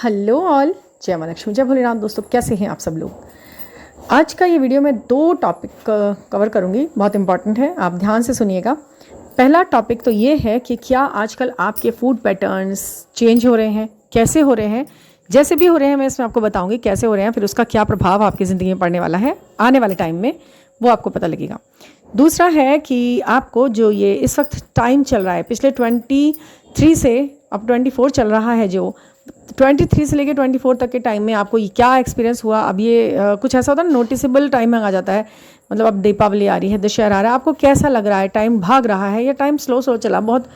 Hello all, जय मां लक्ष्मी, जय भोलेनाथ। दोस्तों कैसे हैं आप सब लोग। आज का ये वीडियो में दो टॉपिक कवर करूंगी, बहुत इंपॉर्टेंट है, आप ध्यान से सुनिएगा। पहला टॉपिक तो ये है कि क्या आजकल आपके फूड पैटर्न्स चेंज हो रहे हैं, कैसे हो रहे हैं। जैसे भी हो रहे हैं मैं इसमें आपको बताऊंगी कैसे हो रहे हैं, फिर उसका क्या प्रभाव आपकी ज़िंदगी में पड़ने वाला है आने वाले टाइम में, वो आपको पता लगेगा। दूसरा है कि आपको जो ये इस वक्त टाइम चल रहा है, पिछले 23 से अब 24 चल रहा है, जो 23 से लेकर 24 तक के टाइम में आपको क्या एक्सपीरियंस हुआ। अब ये कुछ ऐसा होता है ना, नोटिसेबल टाइम में आ जाता है। मतलब अब दीपावली आ रही है, दशहरा आ रहा है, आपको कैसा लग रहा है, टाइम भाग रहा है या टाइम स्लो स्लो चला, बहुत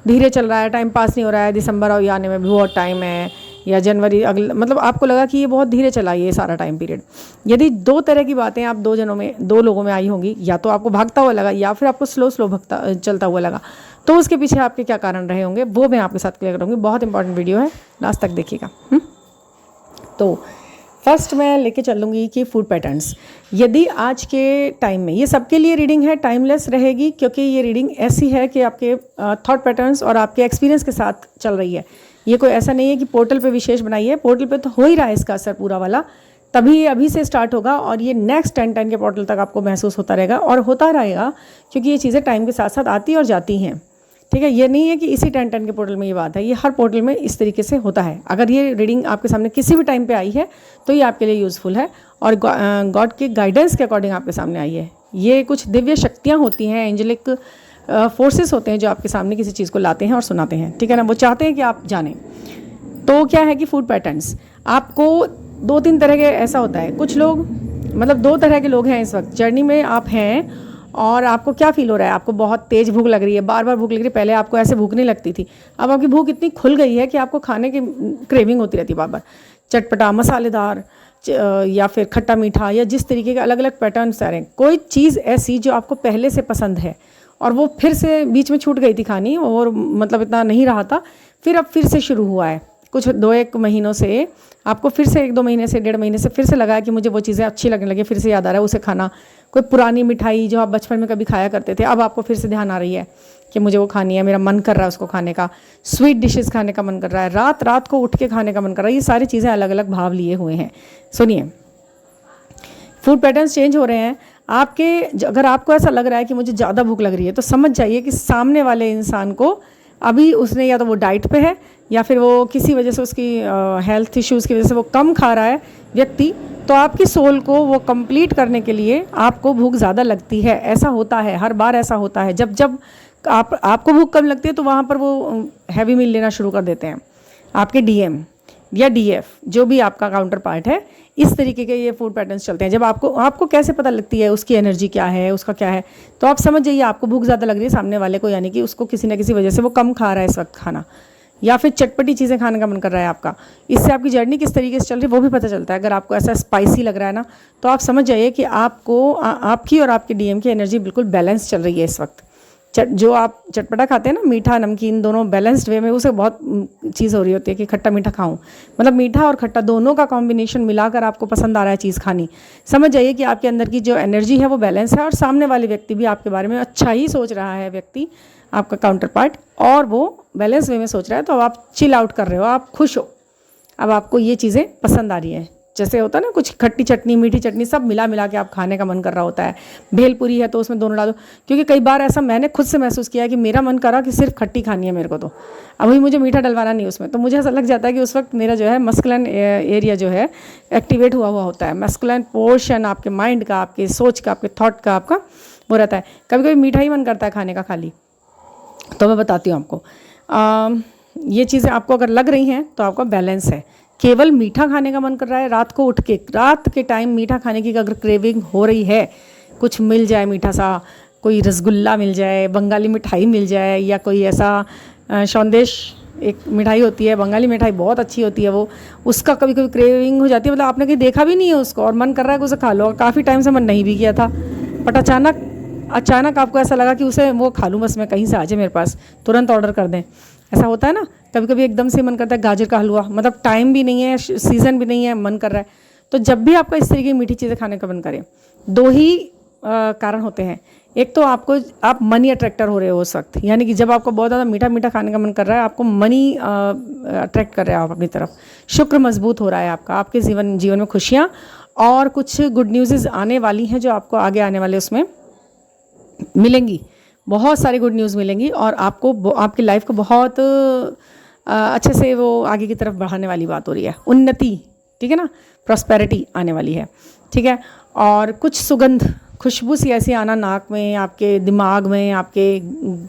धीरे चल रहा है, टाइम पास नहीं हो रहा है। दिसंबर और आने में भी बहुत टाइम है, या जनवरी अगले, मतलब आपको लगा कि ये बहुत धीरे चला ये सारा टाइम पीरियड। यदि दो तरह की बातें आप दो लोगों में आई होंगी, या तो आपको भागता हुआ लगा या फिर आपको स्लो स्लो भागता चलता हुआ लगा, तो उसके पीछे आपके क्या कारण रहे होंगे वो मैं आपके साथ क्लियर करूँगी। बहुत इंपॉर्टेंट वीडियो है, लास्ट तक देखिएगा। तो फर्स्ट मैं लेके चलूँगी कि फूड पैटर्न्स, यदि आज के टाइम में, ये सबके लिए रीडिंग है, टाइमलेस रहेगी, क्योंकि ये रीडिंग ऐसी है कि आपके थॉट पैटर्न्स और आपके एक्सपीरियंस के साथ चल रही है। ये कोई ऐसा नहीं है कि पोर्टल पे विशेष बनाई है, पोर्टल पे तो हो ही रहा है इसका असर पूरा वाला, तभी ये अभी से स्टार्ट होगा और ये नेक्स्ट 10 के पोर्टल तक आपको महसूस होता रहेगा और होता रहेगा, क्योंकि ये चीज़ें टाइम के साथ साथ आती और जाती हैं। ठीक है, ये नहीं है कि इसी 10 के पोर्टल में ये बात है, ये हर पोर्टल में इस तरीके से होता है। अगर ये रीडिंग आपके सामने किसी भी टाइम पे आई है तो ये आपके लिए यूज़फुल है और गॉड के गाइडेंस के अकॉर्डिंग आपके सामने आई है। ये कुछ दिव्य शक्तियाँ होती हैं, एंजेलिक फोर्सेस होते हैं जो आपके सामने किसी चीज़ को लाते हैं और सुनाते हैं। ठीक है ना, वो चाहते हैं कि आप जानें। तो क्या है कि फूड पैटर्न्स आपको 2-3 तरह के ऐसा होता है। कुछ लोग, मतलब 2 तरह के लोग हैं इस वक्त जर्नी में आप हैं, और आपको क्या फील हो रहा है, आपको बहुत तेज़ भूख लग रही है, बार बार भूख लग रही है। पहले आपको ऐसे भूख नहीं लगती थी, अब आपकी भूख इतनी खुल गई है कि आपको खाने की क्रेविंग होती रहती है बार बार, चटपटा, मसालेदार, या फिर खट्टा मीठा, या जिस तरीके के अलग अलग पैटर्न्स आ रहे हैं। कोई चीज़ ऐसी जो आपको पहले से पसंद है और वो फिर से बीच में छूट गई थी खानी, और मतलब इतना नहीं रहा था, फिर अब फिर से शुरू हुआ है कुछ 2-1 महीनों से, आपको फिर से 1-2 महीने से, 1.5 महीने से फिर से लगा है कि मुझे वो चीज़ें अच्छी लगने लगी, फिर से याद आ रहा है उसे खाना। कोई पुरानी मिठाई जो आप बचपन में कभी खाया करते थे, अब आपको फिर से ध्यान आ रही है कि मुझे वो खानी है, मेरा मन कर रहा है उसको खाने का। स्वीट डिशेस खाने का मन कर रहा है, रात रात को उठ के खाने का मन कर रहा है। ये सारी चीज़ें अलग अलग भाव लिए हुए हैं। सुनिए, फूड पैटर्न्स चेंज हो रहे हैं आपके। अगर आपको ऐसा लग रहा है कि मुझे ज़्यादा भूख लग रही है, तो समझ जाइए कि सामने वाले इंसान को अभी उसने, या तो वो डाइट पे है, या फिर वो किसी वजह से उसकी हेल्थ इश्यूज़ की वजह से वो कम खा रहा है व्यक्ति। तो आपकी सोल को वो कंप्लीट करने के लिए आपको भूख ज़्यादा लगती है। ऐसा होता है, हर बार ऐसा होता है। जब जब आपको भूख कम लगती है तो वहाँ पर वो हैवी मील लेना शुरू कर देते हैं आपके डीएम या डीएफ, जो भी आपका काउंटर पार्ट है। इस तरीके के ये फूड पैटर्न्स चलते हैं। जब आपको कैसे पता लगती है उसकी एनर्जी क्या है, उसका क्या है, तो आप समझ जाइए आपको भूख ज़्यादा लग रही है सामने वाले को, यानी कि उसको किसी न किसी वजह से वो कम खा रहा है इस वक्त खाना, या फिर चटपटी चीज़ें खाने का मन कर रहा है आपका। इससे आपकी जर्नी किस तरीके से चल रही है वो भी पता चलता है। अगर आपको ऐसा स्पाइसी लग रहा है ना, तो आप समझ जाइए कि आपकी और आपके डीएम की एनर्जी बिल्कुल बैलेंस चल रही है इस वक्त। जो आप चटपटा खाते हैं ना, मीठा नमकीन दोनों बैलेंस्ड वे में, उसे बहुत चीज़ हो रही होती है कि खट्टा मीठा खाऊं, मतलब मीठा और खट्टा दोनों का कॉम्बिनेशन मिलाकर आपको पसंद आ रहा है चीज़ खानी। समझ जाइए कि आपके अंदर की जो एनर्जी है वो बैलेंस है, और सामने वाले व्यक्ति भी आपके बारे में अच्छा ही सोच रहा है, व्यक्ति आपका काउंटर पार्ट, और वो बैलेंस वे में सोच रहा है। तो अब आप चिल आउट कर रहे हो, आप खुश हो, अब आपको ये चीज़ें पसंद आ रही हैं। जैसे होता है ना, कुछ खट्टी चटनी, मीठी चटनी, सब मिला मिला के आप खाने का मन कर रहा होता है। भेलपुरी है तो उसमें दोनों डालो, क्योंकि कई बार ऐसा मैंने खुद से महसूस किया है कि मेरा मन करा कि सिर्फ खट्टी खानी है मेरे को, तो अभी मुझे मीठा डलवाना नहीं उसमें। तो मुझे ऐसा लग जाता है कि उस वक्त मेरा जो है मस्कुलिन एरिया जो है एक्टिवेट हुआ होता है। मस्कुलिन पोर्शन आपके माइंड का, आपके सोच का, आपके थॉट का, आपका वो रहता है। कभी कभी मीठा ही मन करता है खाने का खाली। तो मैं बताती हूँ आपको, ये चीज़ें आपको अगर लग रही हैं तो आपका बैलेंस है। केवल मीठा खाने का मन कर रहा है, रात को उठ के, रात के टाइम मीठा खाने की अगर क्रेविंग हो रही है, कुछ मिल जाए मीठा सा, कोई रसगुल्ला मिल जाए, बंगाली मिठाई मिल जाए, या कोई ऐसा सौंदेश एक मिठाई होती है, बंगाली मिठाई बहुत अच्छी होती है, वो उसका कभी कभी क्रेविंग हो जाती है। मतलब आपने कहीं देखा भी नहीं है उसको और मन कर रहा है कि उसे खा लो, काफ़ी टाइम से मन नहीं भी किया था, बट अचानक आपको ऐसा लगा कि उसे वो खा लूँ, बस मैं कहीं से आ जाए मेरे पास, तुरंत ऑर्डर कर दें। ऐसा होता है ना, कभी कभी एकदम से मन करता है गाजर का हलवा, मतलब टाइम भी नहीं है, सीज़न भी नहीं है, मन कर रहा है। तो जब भी आपका इस तरीके की मीठी चीज़ें खाने का मन करे, 2 ही कारण होते हैं। एक तो आप मनी अट्रैक्टर हो रहे हो उस वक्त, यानी कि जब आपको बहुत ज़्यादा मीठा मीठा खाने का मन कर रहा है, आपको मनी अट्रैक्ट कर रहे हो आप अपनी तरफ, शुक्र मजबूत हो रहा है आपका, आपके जीवन में खुशियाँ और कुछ गुड न्यूज़ आने वाली हैं जो आपको आगे आने वाले उसमें मिलेंगी। बहुत सारी गुड न्यूज़ मिलेंगी और आपको आपकी लाइफ को बहुत अच्छे से वो आगे की तरफ बढ़ाने वाली बात हो रही है। उन्नति, ठीक है ना, प्रॉस्पेरिटी आने वाली है, ठीक है। और कुछ सुगंध, खुशबू सी ऐसी आना नाक में, आपके दिमाग में, आपके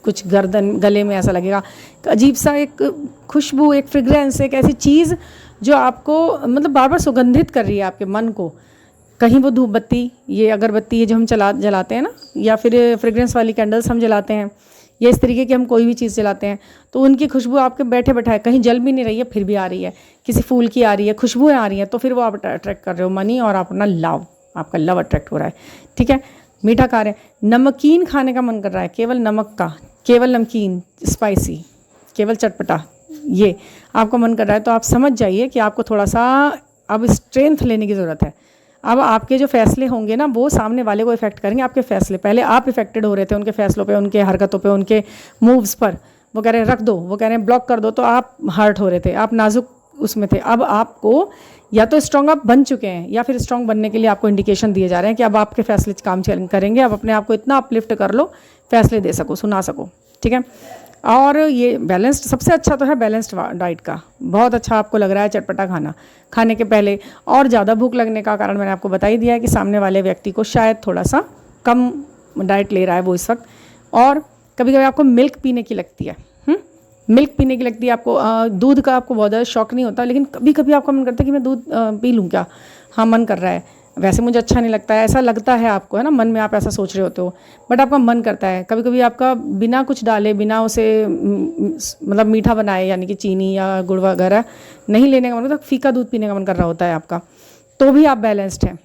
कुछ गर्दन गले में, ऐसा लगेगा अजीब सा एक खुशबू, एक फ्रेग्रेंस, एक ऐसी चीज़ जो आपको मतलब बार बार सुगंधित कर रही है आपके मन को। कहीं वो धूप बत्ती, ये अगरबत्ती, ये जो हम जलाते हैं ना, या फिर फ्रेग्रेंस वाली कैंडल्स हम जलाते हैं, या इस तरीके की हम कोई भी चीज़ जलाते हैं, तो उनकी खुशबू आपके बैठे बैठाए, कहीं जल भी नहीं रही है फिर भी आ रही है, किसी फूल की आ रही है, खुशबुएँ आ रही हैं, तो फिर वो आप अट्रैक्ट कर रहे हो मनी और अपना लव, आपका लव अट्रैक्ट हो रहा है, ठीक है। मीठा खा रहे हैं, नमकीन खाने का मन कर रहा है, केवल नमक का, केवल नमकीन, स्पाइसी, केवल चटपटा, ये आपका मन कर रहा है, तो आप समझ जाइए कि आपको थोड़ा सा अब स्ट्रेंथ लेने की ज़रूरत है। अब आपके जो फैसले होंगे ना, वो सामने वाले को इफेक्ट करेंगे। आपके फैसले, पहले आप इफेक्टेड हो रहे थे उनके फैसलों पे, उनके हरकतों पे, उनके मूव्स पर, वो कह रहे हैं रख दो, वो कह रहे हैं ब्लॉक कर दो, तो आप हर्ट हो रहे थे, आप नाजुक उसमें थे। अब आपको या तो स्ट्रॉन्ग आप बन चुके हैं, या फिर स्ट्रॉन्ग बनने के लिए आपको इंडिकेशन दिए जा रहे हैं कि अब आपके फैसले काम करेंगे। अब अपने आप को इतना अपलिफ्ट कर लो, फैसले दे सको, सुना सको, ठीक है। और ये बैलेंस्ड, सबसे अच्छा तो है बैलेंस्ड डाइट का। बहुत अच्छा आपको लग रहा है चटपटा खाना खाने के पहले, और ज़्यादा भूख लगने का कारण मैंने आपको बता ही दिया है कि सामने वाले व्यक्ति को शायद थोड़ा सा कम डाइट ले रहा है वो इस वक्त। और कभी कभी आपको मिल्क पीने की लगती है, मिल्क पीने की लगती है आपको, दूध का आपको बहुत ज़्यादा शौक नहीं होता, लेकिन कभी कभी आपका मन करता है कि मैं दूध पी लूँ क्या, हाँ मन कर रहा है, वैसे मुझे अच्छा नहीं लगता है, ऐसा लगता है आपको, है ना, मन में आप ऐसा सोच रहे होते हो, बट आपका मन करता है। कभी कभी आपका बिना कुछ डाले, बिना उसे मतलब मीठा बनाए, यानी कि चीनी या गुड़ वगैरह नहीं लेने का मन, मतलब फीका दूध पीने का मन कर रहा होता है आपका, तो भी आप बैलेंस्ड हैं,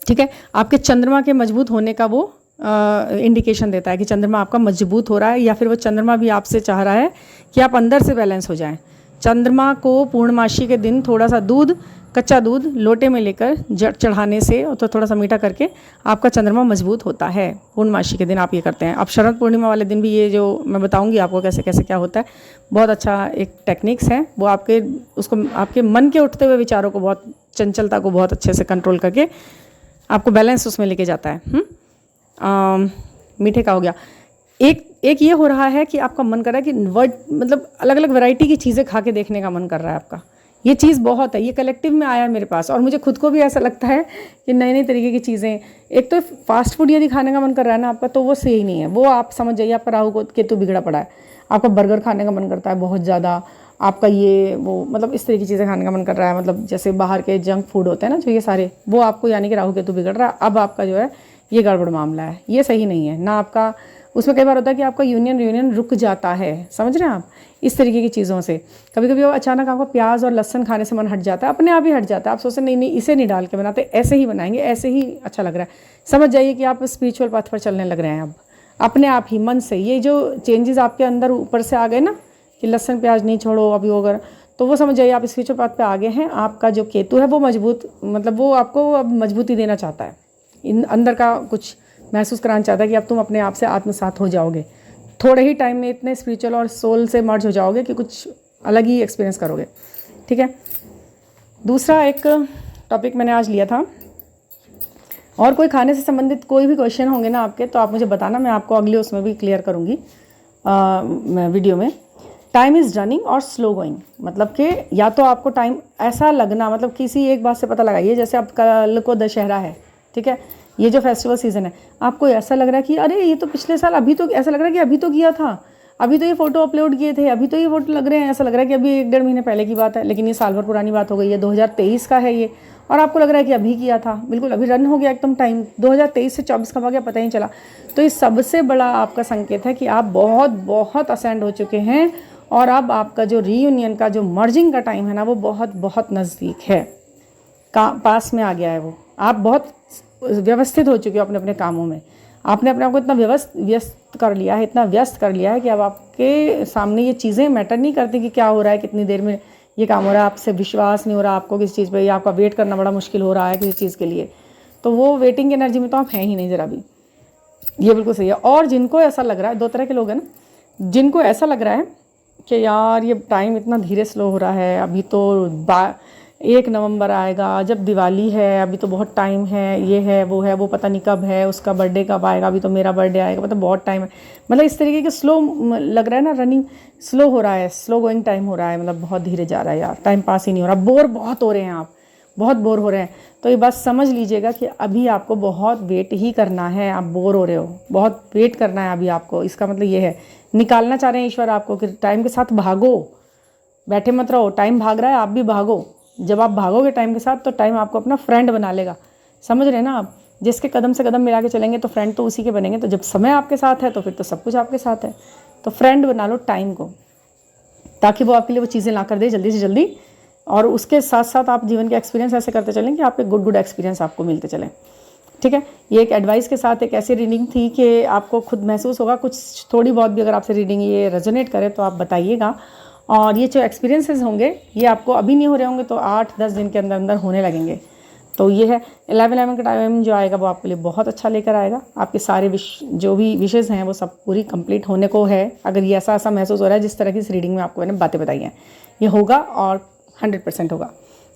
ठीक है। आपके चंद्रमा के मजबूत होने का वो इंडिकेशन देता है कि चंद्रमा आपका मजबूत हो रहा है, या फिर वो चंद्रमा भी आपसे चाह रहा है कि आप अंदर से बैलेंस हो जाएं। चंद्रमा को पूर्णमासी के दिन थोड़ा सा दूध, कच्चा दूध लोटे में लेकर चढ़ाने से, तो थोड़ा सा मीठा करके आपका चंद्रमा मजबूत होता है। पूर्णमासी के दिन आप ये करते हैं। अब शरद पूर्णिमा वाले दिन भी ये जो मैं बताऊंगी आपको कैसे कैसे क्या होता है, बहुत अच्छा एक टेक्निक्स है वो, आपके मन के उठते हुए विचारों को, बहुत चंचलता को बहुत अच्छे से कंट्रोल करके आपको बैलेंस उसमें लेके जाता है। मीठे का हो गया। एक ये हो रहा है कि आपका मन कर रहा है कि मतलब अलग अलग वैरायटी की चीज़ें खा के देखने का मन कर रहा है आपका। ये चीज़ बहुत है, ये कलेक्टिव में आया है मेरे पास, और मुझे खुद को भी ऐसा लगता है कि नई नई तरीके की चीज़ें। एक तो फास्ट फूड यदि खाने का मन कर रहा है ना आपका, तो वो सही नहीं है, वो आप समझ जाइए आपका राहु को केतु बिगड़ा पड़ा है। आपका बर्गर खाने का मन करता है बहुत ज़्यादा, आपका ये वो मतलब इस तरह की चीज़ें खाने का मन कर रहा है, मतलब जैसे बाहर के जंक फूड होते हैं ना जो, ये सारे, वो आपको यानी कि राहु केतु बिगड़ रहा है। अब आपका जो है ये गड़बड़ मामला है, ये सही नहीं है ना आपका। उसमें कई बार होता है कि आपका यूनियन रुक जाता है, समझ रहे हैं आप, इस तरीके की चीज़ों से। कभी कभी वो अचानक आपका प्याज और लहसुन खाने से मन हट जाता है, अपने आप ही हट जाता है। आप सोचते नहीं इसे नहीं डाल के बनाते, ऐसे ही बनाएंगे, ऐसे ही अच्छा लग रहा है। समझ जाइए कि आप स्पिरिचुअल पाथ पर चलने लग रहे हैं अब, अपने आप ही मन से। ये जो चेंजेस आपके अंदर ऊपर से आ गए ना कि लहसुन प्याज नहीं छोड़ो अभी वगैरह, तो वो समझ जाइए आप स्पिरिचुअल पाथ पे आ गए हैं। आपका जो केतु है वो मजबूत, मतलब वो आपको अब मजबूती देना चाहता है, अंदर का कुछ महसूस कराना चाहता है कि अब तुम अपने आप से आत्मसात हो जाओगे, थोड़े ही टाइम में इतने स्पिरिचुअल और सोल से मर्ज हो जाओगे कि कुछ अलग ही एक्सपीरियंस करोगे, ठीक है। दूसरा एक टॉपिक मैंने आज लिया था, और कोई खाने से संबंधित कोई भी क्वेश्चन होंगे ना आपके, तो आप मुझे बताना, मैं आपको अगले उसमें भी क्लियर करूँगी वीडियो में। टाइम इज़ रनिंग और स्लो गोइंग, मतलब कि या तो आपको टाइम ऐसा लगना, मतलब किसी एक बात से पता लगाइए, जैसे अब कल को दशहरा है, ठीक है, ये जो फेस्टिवल सीज़न है, आपको ऐसा लग रहा है कि अरे ये तो पिछले साल, अभी तो ऐसा लग रहा है कि अभी तो किया था, अभी तो ये फ़ोटो अपलोड किए थे, अभी तो ये फ़ोटो लग रहे हैं, ऐसा लग रहा है कि अभी 1-1.5 महीने पहले की बात है, लेकिन ये साल भर पुरानी बात हो गई है, 2023 का है ये, और आपको लग रहा है कि अभी किया था। बिल्कुल अभी रन हो गया एकदम टाइम, 2023 से 24 कब आ गया पता ही नहीं चला। तो ये सबसे बड़ा आपका संकेत है कि आप बहुत बहुत असेंड हो चुके हैं, और अब आपका जो रीयूनियन का, जो मर्जिंग का टाइम है ना, वो बहुत बहुत नज़दीक है, पास में आ गया है वो। आप बहुत व्यवस्थित हो चुके हो अपने अपने कामों में, आपने अपने आप को इतना व्यस्त कर लिया है, इतना व्यस्त कर लिया है कि अब आपके सामने ये चीज़ें मैटर नहीं करती कि क्या हो रहा है, कितनी देर में ये काम हो रहा है, आपसे विश्वास नहीं हो रहा आपको किसी चीज़ पे, या आपका वेट करना बड़ा मुश्किल हो रहा है किसी चीज़ के लिए। तो वो वेटिंग की एनर्जी में तो आप हैं ही नहीं ज़रा भी। ये बिल्कुल सही है। और जिनको ऐसा लग रहा है, दो तरह के लोग हैं ना, जिनको ऐसा लग रहा है कि यार ये टाइम इतना धीरे स्लो हो रहा है, अभी तो 1 नवंबर आएगा, जब दिवाली है, अभी तो बहुत टाइम है, ये है, वो पता नहीं कब है, उसका बर्थडे कब आएगा, अभी तो मेरा बर्थडे आएगा, मतलब बहुत टाइम है। मतलब इस तरीके के स्लो लग रहा है ना, रनिंग स्लो हो रहा है, स्लो गोइंग टाइम हो रहा है, मतलब बहुत धीरे जा रहा है यार, टाइम पास ही नहीं हो रहा, बोर बहुत हो रहे हैं आप, बहुत बोर हो रहे हैं। तो ये बात समझ लीजिएगा कि अभी आपको बहुत वेट ही करना है, आप बोर हो रहे हो, बहुत वेट करना है अभी आपको। इसका मतलब ये है, निकालना चाह रहे हैं ईश्वर आपको कि टाइम के साथ भागो, बैठे मत रहो, टाइम भाग रहा है, आप भी भागो। जब आप भागोगे टाइम के साथ तो टाइम आपको अपना फ्रेंड बना लेगा, समझ रहे हैं ना आप। जिसके कदम से कदम मिला के चलेंगे तो फ्रेंड तो उसी के बनेंगे। तो जब समय आपके साथ है तो फिर तो सब कुछ आपके साथ है। तो फ्रेंड बना लो टाइम को, ताकि वो आपके लिए वो चीज़ें ला कर दे जल्दी से जल्दी। और उसके साथ साथ आप जीवन के एक्सपीरियंस ऐसे करते चलें कि आपके गुड एक्सपीरियंस आपको मिलते चलें। ठीक है, ये एक एडवाइस के साथ एक ऐसी रीडिंग थी कि आपको खुद महसूस होगा, कुछ थोड़ी बहुत भी अगर आपसे रीडिंग ये रेजोनेट करे तो आप बताइएगा। और ये जो एक्सपीरियंसेस होंगे ये आपको अभी नहीं हो रहे होंगे तो 8-10 दिन के अंदर अंदर होने लगेंगे। तो ये है 11 का टाइम जो आएगा वो आपके लिए बहुत अच्छा लेकर आएगा। आपके सारे जो भी विशेज़ हैं वो सब पूरी कंप्लीट होने को है। अगर ये ऐसा महसूस हो रहा है जिस तरह की इस रीडिंग में आपको मैंने बातें बताई हैं, ये होगा और 100% होगा।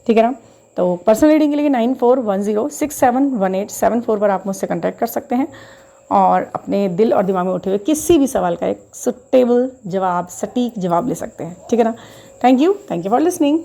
ठीक है ना। तो पर्सनल रीडिंग के लिए 9410671874 पर आप मुझसे कॉन्टैक्ट कर सकते हैं और अपने दिल और दिमाग में उठे हुए किसी भी सवाल का एक सुटेबल जवाब, सटीक जवाब ले सकते हैं। ठीक है ना। Thank you for listening.